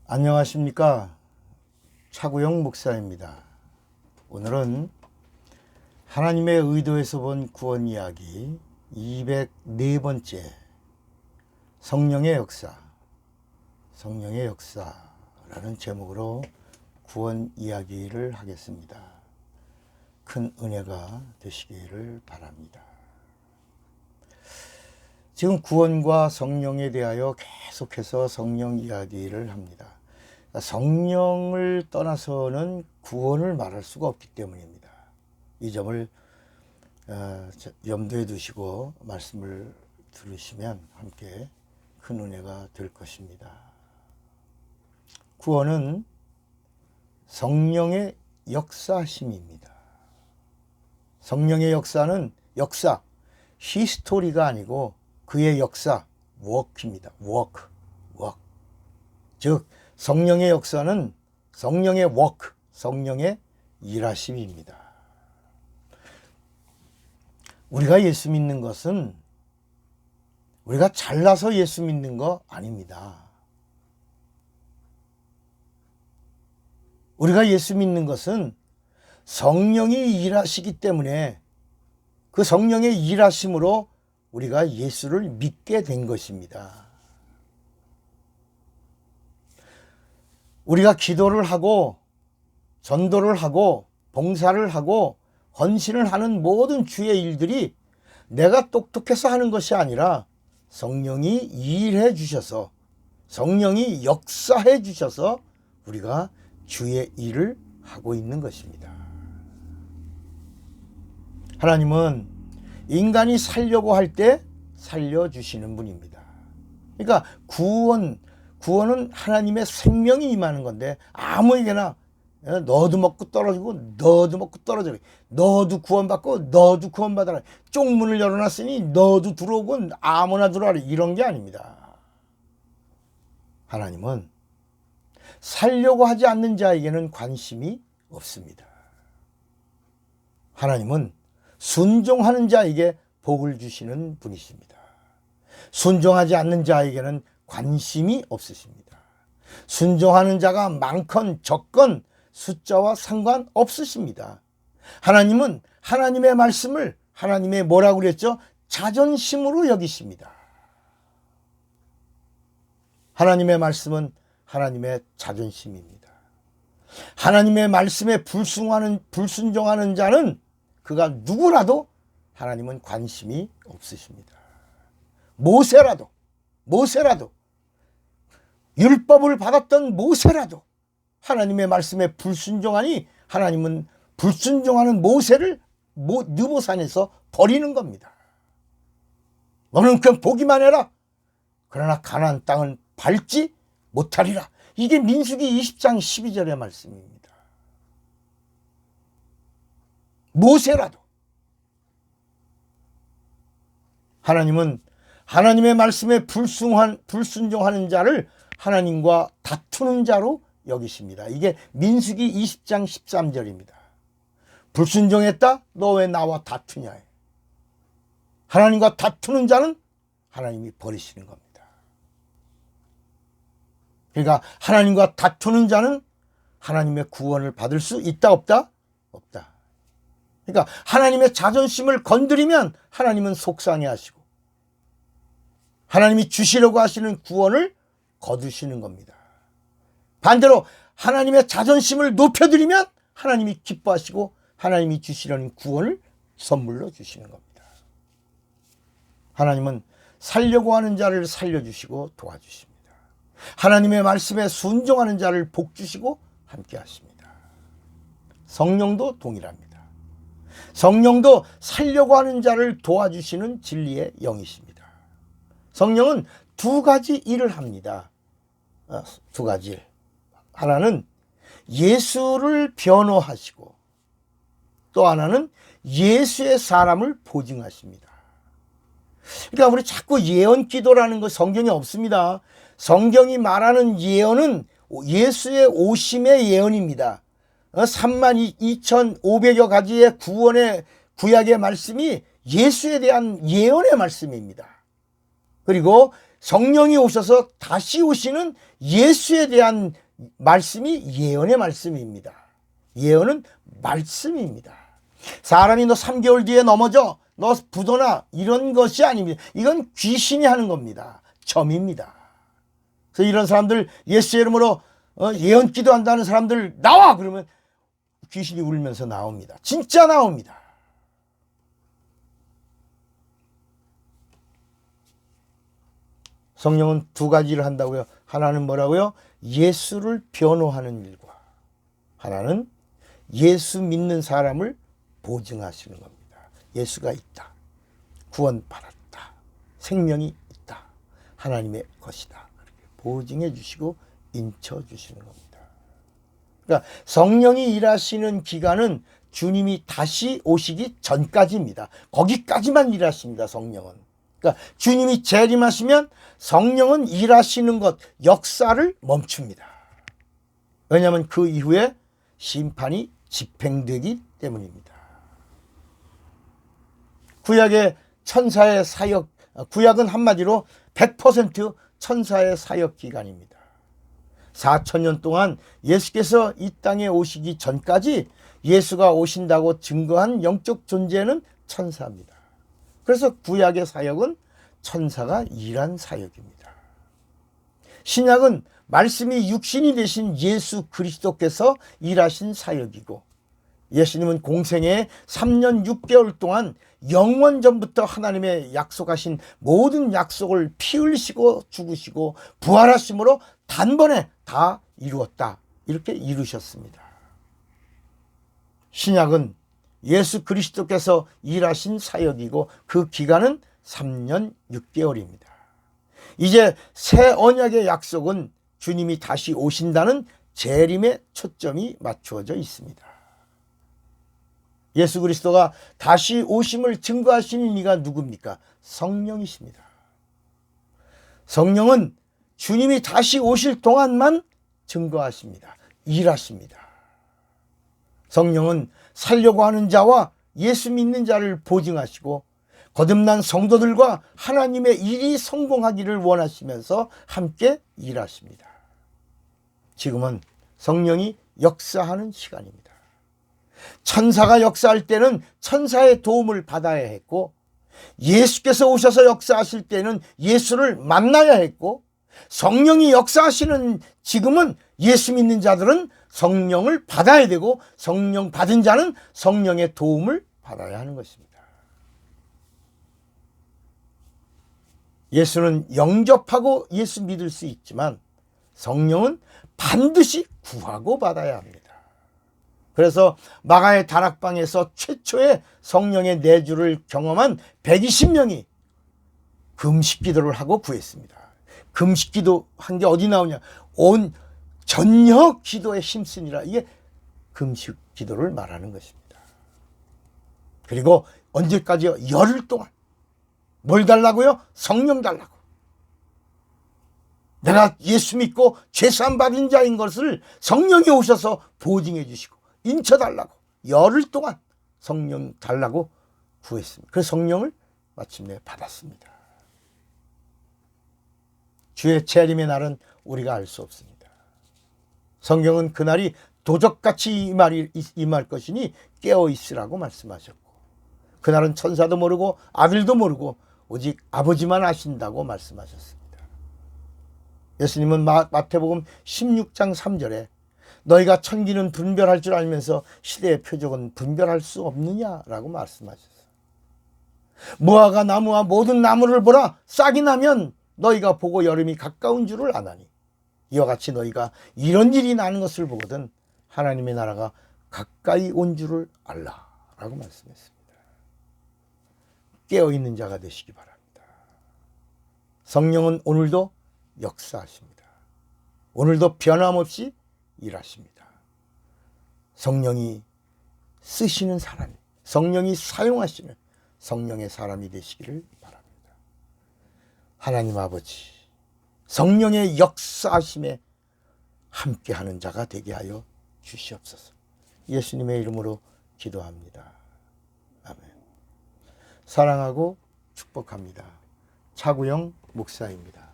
안녕하십니까. 차구영 목사입니다. 오늘은 하나님의 의도에서 본 구원 이야기 204번째 성령의 역사라는 제목으로 구원 이야기를 하겠습니다. 큰 은혜가 되시기를 바랍니다. 지금 구원과 성령에 대하여 계속해서 성령 이야기를 합니다. 성령을 떠나서는 구원을 말할 수가 없기 때문입니다. 이 점을 염두에 두시고 말씀을 들으시면 함께 큰 은혜가 될 것입니다. 구원은 성령의 역사심입니다. 성령의 역사는 히스토리가 아니고 그의 역사, 워크입니다. 워크. 즉 성령의 역사는 성령의 워크, 성령의 일하심입니다. 우리가 예수 믿는 것은 우리가 잘나서 예수 믿는 거 아닙니다. 우리가 예수 믿는 것은 성령이 일하시기 때문에 그 성령의 일하심으로 우리가 예수를 믿게 된 것입니다. 우리가 기도를 하고 전도를 하고 봉사를 하고 헌신을 하는 모든 주의 일들이 내가 똑똑해서 하는 것이 아니라 성령이 일해 주셔서, 성령이 역사해 주셔서 우리가 주의 일을 하고 있는 것입니다. 하나님은 인간이 살려고 할 때 살려주시는 분입니다. 그러니까 구원은 하나님의 생명이 임하는 건데 아무에게나 너도 먹고 떨어지고 너도 먹고 떨어져, 너도 구원받고 너도 구원받아라, 쪽문을 열어놨으니 너도 들어오고 아무나 들어와라, 이런 게 아닙니다. 하나님은 살려고 하지 않는 자에게는 관심이 없습니다. 하나님은 순종하는 자에게 복을 주시는 분이십니다. 순종하지 않는 자에게는 관심이 없으십니다. 순종하는 자가 많건 적건 숫자와 상관없으십니다. 하나님은 하나님의 말씀을 하나님의 뭐라고 그랬죠? 자존심으로 여기십니다. 하나님의 말씀은 하나님의 자존심입니다. 하나님의 말씀에 불순종하는 자는 그가 누구라도 하나님은 관심이 없으십니다. 모세라도 율법을 받았던 모세라도 하나님의 말씀에 불순종하니 하나님은 불순종하는 모세를 느보산에서 버리는 겁니다. 너는 그냥 보기만 해라. 그러나 가나안 땅은 밟지 못하리라. 이게 민수기 20장 12절의 말씀입니다. 모세라도 하나님은 하나님의 말씀에 불순종하는 자를 하나님과 다투는 자로 여기십니다. 이게 민수기 20장 13절입니다. 불순종했다? 너 왜 나와 다투냐? 하나님과 다투는 자는 하나님이 버리시는 겁니다. 그러니까 하나님과 다투는 자는 하나님의 구원을 받을 수 있다, 없다? 없다. 그러니까 하나님의 자존심을 건드리면 하나님은 속상해하시고 하나님이 주시려고 하시는 구원을 거두시는 겁니다. 반대로 하나님의 자존심을 높여드리면 하나님이 기뻐하시고 하나님이 주시려는 구원을 선물로 주시는 겁니다. 하나님은 살려고 하는 자를 살려주시고 도와주십니다. 하나님의 말씀에 순종하는 자를 복주시고 함께 하십니다. 성령도 동일합니다. 성령도 살려고 하는 자를 도와주시는 진리의 영이십니다. 성령은 두 가지 일을 합니다. 두 가지 일. 하나는 예수를 변호하시고 또 하나는 예수의 사람을 보증하십니다. 그러니까 우리 자꾸 예언 기도라는 거 성경에 없습니다. 성경이 말하는 예언은 예수의 오심의 예언입니다. 32,500여 가지의 구원의 구약의 말씀이 예수에 대한 예언의 말씀입니다. 그리고 성령이 오셔서 다시 오시는 예수에 대한 말씀이 예언의 말씀입니다. 예언은 말씀입니다. 사람이 너 3개월 뒤에 넘어져, 너 부도나 이런 것이 아닙니다. 이건 귀신이 하는 겁니다. 점입니다. 그래서 이런 사람들 예수의 이름으로 예언 기도한다는 사람들 나와! 그러면 귀신이 울면서 나옵니다. 진짜 나옵니다. 성령은 두 가지를 한다고요. 하나는 뭐라고요? 예수를 변호하는 일과, 하나는 예수 믿는 사람을 보증하시는 겁니다. 예수가 있다. 구원받았다. 생명이 있다. 하나님의 것이다. 보증해 주시고 인쳐 주시는 겁니다. 그러니까 성령이 일하시는 기간은 주님이 다시 오시기 전까지입니다. 거기까지만 일하십니다. 성령은. 그러니까 주님이 재림하시면 성령은 일하시는 것, 역사를 멈춥니다. 왜냐하면 그 이후에 심판이 집행되기 때문입니다. 구약의 천사의 사역, 구약은 한마디로 100% 천사의 사역 기간입니다. 4,000년 동안 예수께서 이 땅에 오시기 전까지 예수가 오신다고 증거한 영적 존재는 천사입니다. 그래서 구약의 사역은 천사가 일한 사역입니다. 신약은 말씀이 육신이 되신 예수 그리스도께서 일하신 사역이고, 예수님은 공생애 3년 6개월 동안 영원전부터 하나님의 약속하신 모든 약속을 피 흘리시고 죽으시고 부활하심으로 단번에 다 이루었다. 이렇게 이루셨습니다. 신약은 예수 그리스도께서 일하신 사역이고 그 기간은 3년 6개월입니다. 이제 새 언약의 약속은 주님이 다시 오신다는 재림의 초점이 맞추어져 있습니다. 예수 그리스도가 다시 오심을 증거하시는 이가 누굽니까? 성령이십니다. 성령은 주님이 다시 오실 동안만 증거하십니다. 일하십니다. 성령은 살려고 하는 자와 예수 믿는 자를 보증하시고 거듭난 성도들과 하나님의 일이 성공하기를 원하시면서 함께 일하십니다. 지금은 성령이 역사하는 시간입니다. 천사가 역사할 때는 천사의 도움을 받아야 했고, 예수께서 오셔서 역사하실 때는 예수를 만나야 했고, 성령이 역사하시는 지금은 예수 믿는 자들은 성령을 받아야 되고, 성령 받은 자는 성령의 도움을 받아야 하는 것입니다. 예수는 영접하고 예수 믿을 수 있지만 성령은 반드시 구하고 받아야 합니다. 그래서 마가의 다락방에서 최초의 성령의 내주를 경험한 120명이 금식기도를 하고 구했습니다. 금식기도 한 게 어디 나오냐? 온 전혀 기도에 힘쓰니라. 이게 금식기도를 말하는 것입니다. 그리고 언제까지요? 열흘 동안. 뭘 달라고요? 성령 달라고. 내가 예수 믿고 죄사함 받은 자인 것을 성령이 오셔서 보증해 주시고 인쳐달라고 열흘 동안 성령 달라고 구했습니다. 그래서 성령을 마침내 받았습니다. 주의 재림의 날은 우리가 알 수 없습니다. 성경은 그날이 도적같이 임할 것이니 깨어있으라고 말씀하셨고, 그날은 천사도 모르고 아들도 모르고 오직 아버지만 아신다고 말씀하셨습니다. 예수님은 마태복음 16장 3절에 너희가 천기는 분별할 줄 알면서 시대의 표적은 분별할 수 없느냐라고 말씀하셨어요. 무화과 나무와 모든 나무를 보라. 싹이 나면 너희가 보고 여름이 가까운 줄을 아나니, 이와 같이 너희가 이런 일이 나는 것을 보거든 하나님의 나라가 가까이 온 줄을 알라라고 말씀했습니다. 깨어있는 자가 되시기 바랍니다. 성령은 오늘도 역사하십니다. 오늘도 변함없이 일하십니다. 성령이 쓰시는 사람, 성령이 사용하시는 성령의 사람이 되시기를 바랍니다. 하나님 아버지, 성령의 역사하심에 함께하는 자가 되게 하여 주시옵소서. 예수님의 이름으로 기도합니다. 아멘. 사랑하고 축복합니다. 차구영 목사입니다.